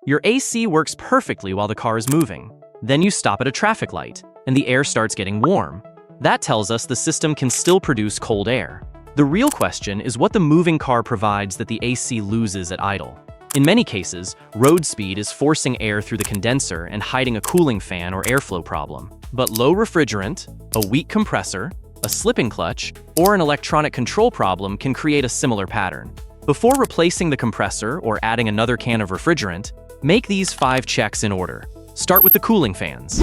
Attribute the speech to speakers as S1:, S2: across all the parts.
S1: Your AC works perfectly while the car is moving. Then you stop at a traffic light, and the air starts getting warm. That tells us the system can still produce cold air. The real question is what the moving car provides that the AC loses at idle. In many cases, road speed is forcing air through the condenser and hiding a cooling fan or airflow problem. But low refrigerant, a weak compressor, a slipping clutch, or an electronic control problem can create a similar pattern. Before replacing the compressor or adding another can of refrigerant, make these 5 checks in order. Start with the cooling fans.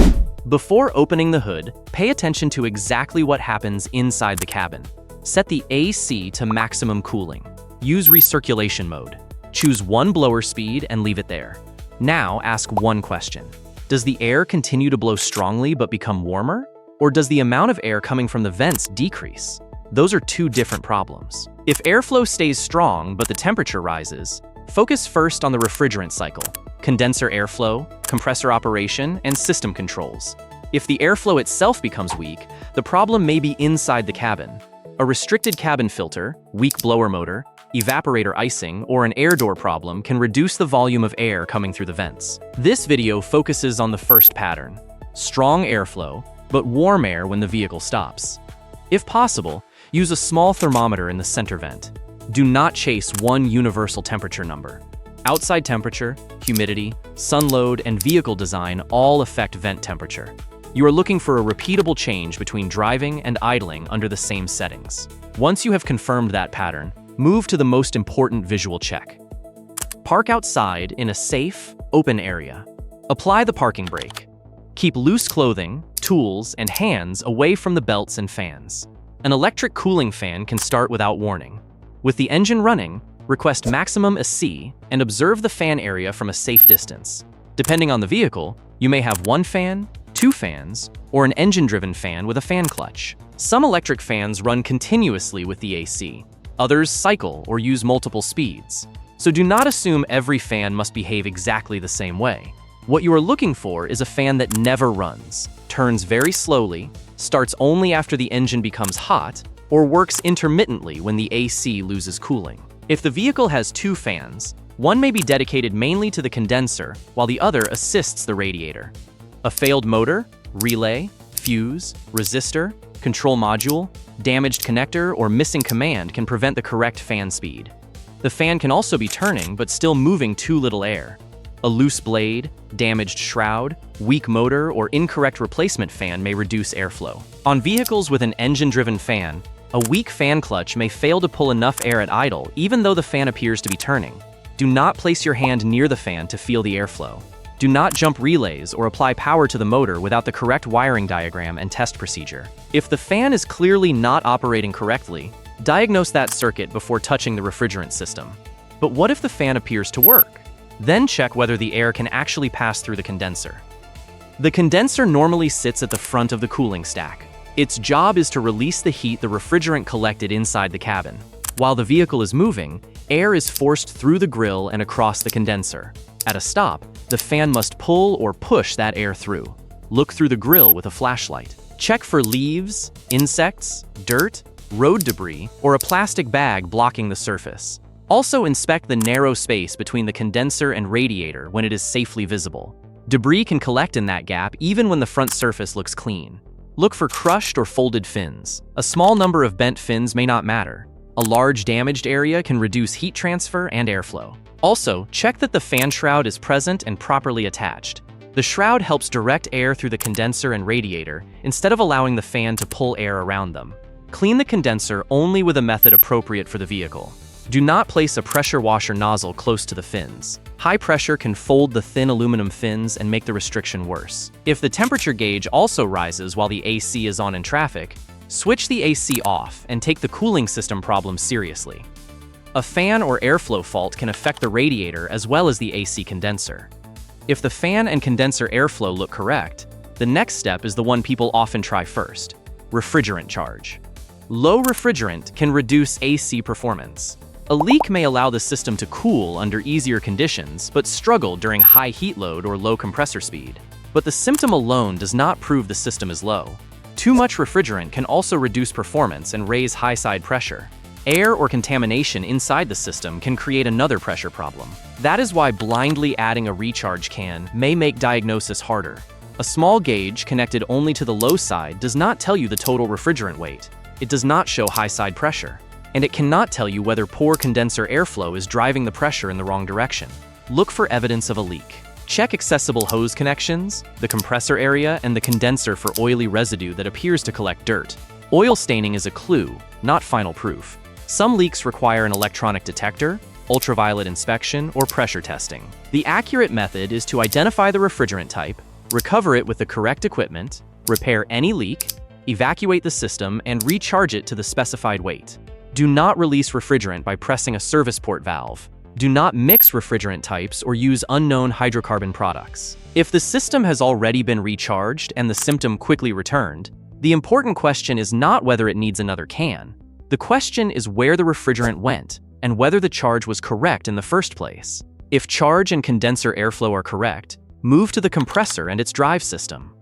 S1: Before opening the hood, pay attention to exactly what happens inside the cabin. Set the AC to maximum cooling. Use recirculation mode. Choose one blower speed and leave it there. Now ask one question. Does the air continue to blow strongly but become warmer? Or does the amount of air coming from the vents decrease? Those are 2 different problems. If airflow stays strong but the temperature rises, focus first on the refrigerant cycle, condenser airflow, compressor operation, and system controls. If the airflow itself becomes weak, the problem may be inside the cabin. A restricted cabin filter, weak blower motor, evaporator icing, or an air door problem can reduce the volume of air coming through the vents. This video focuses on the first pattern: strong airflow, but warm air when the vehicle stops. If possible, use a small thermometer in the center vent. Do not chase one universal temperature number. Outside temperature, humidity, sun load, and vehicle design all affect vent temperature. You are looking for a repeatable change between driving and idling under the same settings. Once you have confirmed that pattern, move to the most important visual check. Park outside in a safe, open area. Apply the parking brake. Keep loose clothing, tools, and hands away from the belts and fans. An electric cooling fan can start without warning. With the engine running, request maximum AC and observe the fan area from a safe distance. Depending on the vehicle, you may have 1 fan, 2 fans, or an engine-driven fan with a fan clutch. Some electric fans run continuously with the AC. Others cycle or use multiple speeds. So do not assume every fan must behave exactly the same way. What you are looking for is a fan that never runs, turns very slowly, starts only after the engine becomes hot, or works intermittently when the AC loses cooling. If the vehicle has 2 fans, one may be dedicated mainly to the condenser, while the other assists the radiator. A failed motor, relay, fuse, resistor, control module, damaged connector, or missing command can prevent the correct fan speed. The fan can also be turning but still moving too little air. A loose blade, damaged shroud, weak motor, or incorrect replacement fan may reduce airflow. On vehicles with an engine-driven fan, a weak fan clutch may fail to pull enough air at idle even though the fan appears to be turning. Do not place your hand near the fan to feel the airflow. Do not jump relays or apply power to the motor without the correct wiring diagram and test procedure. If the fan is clearly not operating correctly, diagnose that circuit before touching the refrigerant system. But what if the fan appears to work? Then check whether the air can actually pass through the condenser. The condenser normally sits at the front of the cooling stack. Its job is to release the heat the refrigerant collected inside the cabin. While the vehicle is moving, air is forced through the grill and across the condenser. At a stop, the fan must pull or push that air through. Look through the grill with a flashlight. Check for leaves, insects, dirt, road debris, or a plastic bag blocking the surface. Also inspect the narrow space between the condenser and radiator when it is safely visible. Debris can collect in that gap even when the front surface looks clean. Look for crushed or folded fins. A small number of bent fins may not matter. A large damaged area can reduce heat transfer and airflow. Also, check that the fan shroud is present and properly attached. The shroud helps direct air through the condenser and radiator instead of allowing the fan to pull air around them. Clean the condenser only with a method appropriate for the vehicle. Do not place a pressure washer nozzle close to the fins. High pressure can fold the thin aluminum fins and make the restriction worse. If the temperature gauge also rises while the AC is on in traffic, switch the AC off and take the cooling system problem seriously. A fan or airflow fault can affect the radiator as well as the AC condenser. If the fan and condenser airflow look correct, the next step is the one people often try first: refrigerant charge. Low refrigerant can reduce AC performance. A leak may allow the system to cool under easier conditions, but struggle during high heat load or low compressor speed. But the symptom alone does not prove the system is low. Too much refrigerant can also reduce performance and raise high side pressure. Air or contamination inside the system can create another pressure problem. That is why blindly adding a recharge can may make diagnosis harder. A small gauge connected only to the low side does not tell you the total refrigerant weight. It does not show high side pressure. And it cannot tell you whether poor condenser airflow is driving the pressure in the wrong direction. Look for evidence of a leak. Check accessible hose connections, the compressor area, and the condenser for oily residue that appears to collect dirt. Oil staining is a clue, not final proof. Some leaks require an electronic detector, ultraviolet inspection, or pressure testing. The accurate method is to identify the refrigerant type, recover it with the correct equipment, repair any leak, evacuate the system, and recharge it to the specified weight. Do not release refrigerant by pressing a service port valve. Do not mix refrigerant types or use unknown hydrocarbon products. If the system has already been recharged and the symptom quickly returned, the important question is not whether it needs another can. The question is where the refrigerant went and whether the charge was correct in the first place. If charge and condenser airflow are correct, move to the compressor and its drive system.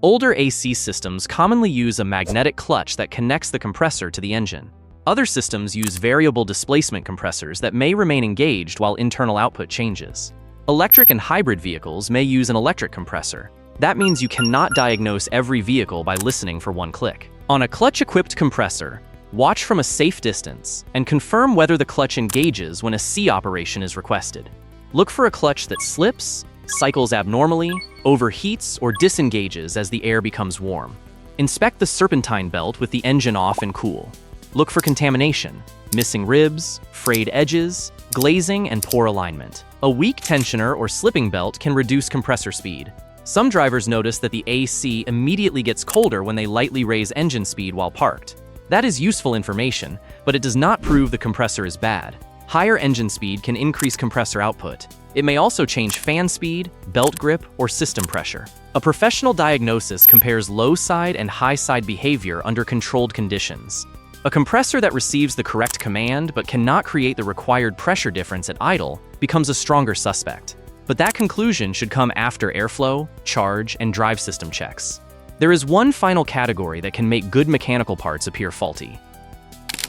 S1: Older AC systems commonly use a magnetic clutch that connects the compressor to the engine. Other systems use variable displacement compressors that may remain engaged while internal output changes. Electric and hybrid vehicles may use an electric compressor. That means you cannot diagnose every vehicle by listening for one click. On a clutch-equipped compressor, watch from a safe distance and confirm whether the clutch engages when a C operation is requested. Look for a clutch that slips, cycles abnormally, overheats, or disengages as the air becomes warm. Inspect the serpentine belt with the engine off and cool. Look for contamination, missing ribs, frayed edges, glazing, and poor alignment. A weak tensioner or slipping belt can reduce compressor speed. Some drivers notice that the AC immediately gets colder when they lightly raise engine speed while parked. That is useful information, but it does not prove the compressor is bad. Higher engine speed can increase compressor output. It may also change fan speed, belt grip, or system pressure. A professional diagnosis compares low side and high side behavior under controlled conditions. A compressor that receives the correct command but cannot create the required pressure difference at idle becomes a stronger suspect. But that conclusion should come after airflow, charge, and drive system checks. There is one final category that can make good mechanical parts appear faulty.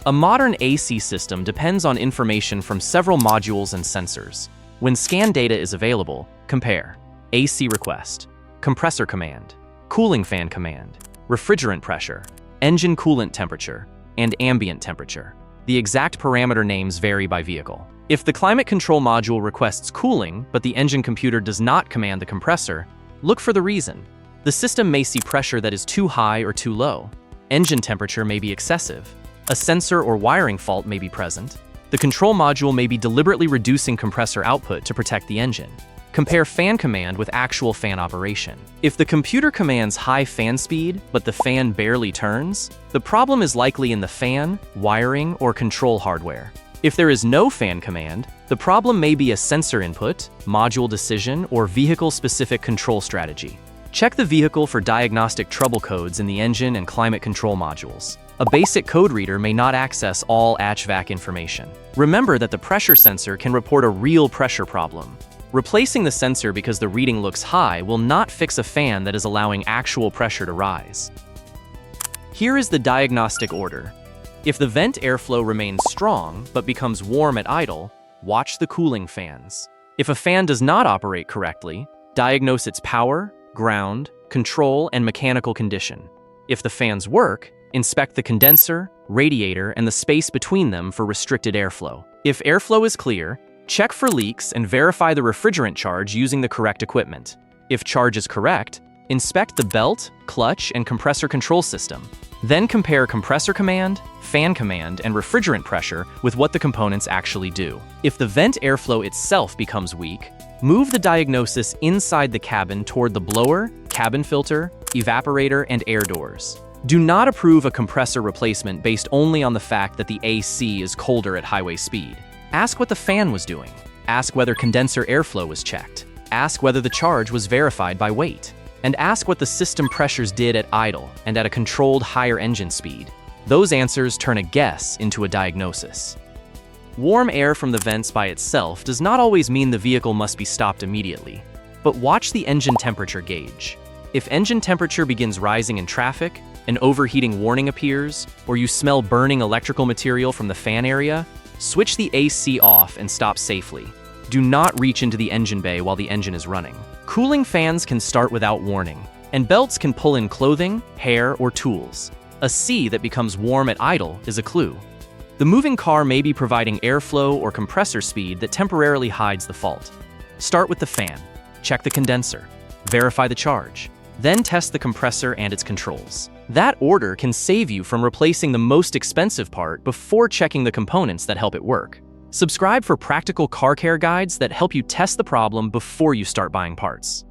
S1: A modern AC system depends on information from several modules and sensors. When scan data is available, compare AC request, compressor command, cooling fan command, refrigerant pressure, engine coolant temperature, and ambient temperature. The exact parameter names vary by vehicle. If the climate control module requests cooling, but the engine computer does not command the compressor, look for the reason. The system may see pressure that is too high or too low. Engine temperature may be excessive. A sensor or wiring fault may be present. The control module may be deliberately reducing compressor output to protect the engine. Compare fan command with actual fan operation. If the computer commands high fan speed, but the fan barely turns, the problem is likely in the fan, wiring, or control hardware. If there is no fan command, the problem may be a sensor input, module decision, or vehicle-specific control strategy. Check the vehicle for diagnostic trouble codes in the engine and climate control modules. A basic code reader may not access all HVAC information. Remember that the pressure sensor can report a real pressure problem. Replacing the sensor because the reading looks high will not fix a fan that is allowing actual pressure to rise. Here is the diagnostic order. If the vent airflow remains strong but becomes warm at idle, watch the cooling fans. If a fan does not operate correctly, diagnose its power, ground, control, and mechanical condition. If the fans work, inspect the condenser, radiator, and the space between them for restricted airflow. If airflow is clear, check for leaks and verify the refrigerant charge using the correct equipment. If charge is correct, inspect the belt, clutch, and compressor control system. Then compare compressor command, fan command, and refrigerant pressure with what the components actually do. If the vent airflow itself becomes weak, move the diagnosis inside the cabin toward the blower, cabin filter, evaporator, and air doors. Do not approve a compressor replacement based only on the fact that the AC is colder at highway speed. Ask what the fan was doing. Ask whether condenser airflow was checked. Ask whether the charge was verified by weight. And ask what the system pressures did at idle and at a controlled higher engine speed. Those answers turn a guess into a diagnosis. Warm air from the vents by itself does not always mean the vehicle must be stopped immediately, but watch the engine temperature gauge. If engine temperature begins rising in traffic, an overheating warning appears, or you smell burning electrical material from the fan area, switch the AC off and stop safely. Do not reach into the engine bay while the engine is running. Cooling fans can start without warning, and belts can pull in clothing, hair, or tools. A C that becomes warm at idle is a clue. The moving car may be providing airflow or compressor speed that temporarily hides the fault. Start with the fan. Check the condenser. Verify the charge. Then test the compressor and its controls. That order can save you from replacing the most expensive part before checking the components that help it work. Subscribe for practical car care guides that help you test the problem before you start buying parts.